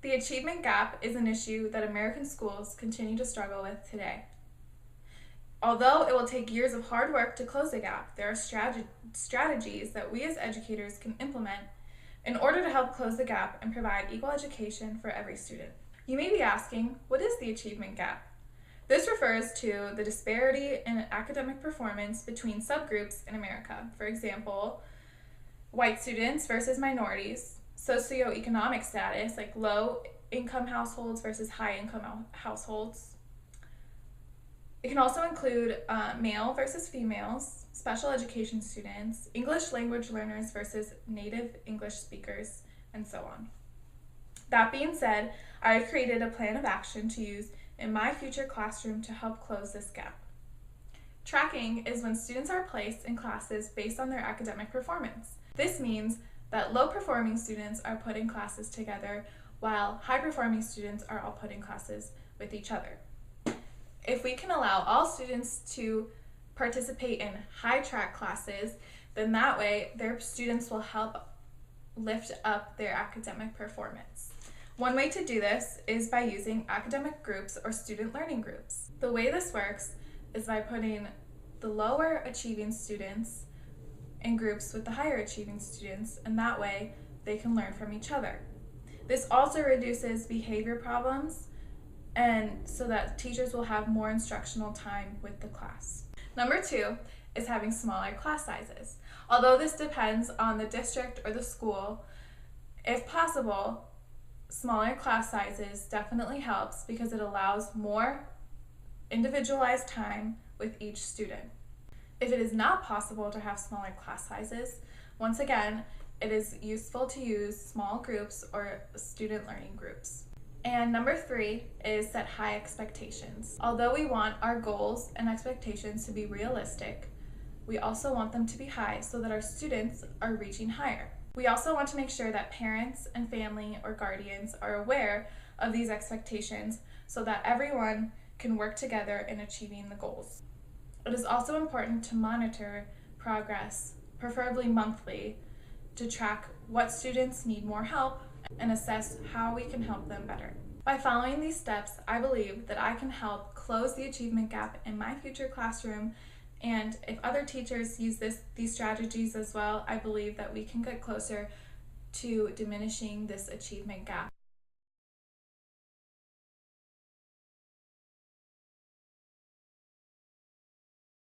The achievement gap is an issue that American schools continue to struggle with today. Although it will take years of hard work to close the gap, there are strategies that we as educators can implement in order to help close the gap and provide equal education for every student. You may be asking, what is the achievement gap? This refers to the disparity in academic performance between subgroups in America. For example, white students versus minorities, socioeconomic status, like low-income households versus high-income households. It can also include male versus females, special education students, English language learners versus native English speakers, and so on. That being said, I have created a plan of action to use in my future classroom to help close this gap. Tracking is when students are placed in classes based on their academic performance. This means that low-performing students are put in classes together while high-performing students are all put in classes with each other. If we can allow all students to participate in high-track classes, then that way their students will help lift up their academic performance. One way to do this is by using academic groups or student learning groups. The way this works is by putting the lower achieving students in groups with the higher achieving students, and that way they can learn from each other. This also reduces behavior problems, and so that teachers will have more instructional time with the class. Number 2 is having smaller class sizes. Although this depends on the district or the school, if possible, smaller class sizes definitely helps because it allows more individualized time with each student. If it is not possible to have smaller class sizes, once again, it is useful to use small groups or student learning groups. And number 3 is set high expectations. Although we want our goals and expectations to be realistic, we also want them to be high so that our students are reaching higher. We also want to make sure that parents and family or guardians are aware of these expectations so that everyone can work together in achieving the goals. It is also important to monitor progress, preferably monthly, to track what students need more help and assess how we can help them better. By following these steps, I believe that I can help close the achievement gap in my future classroom, and if other teachers use these strategies as well, I believe that we can get closer to diminishing this achievement gap.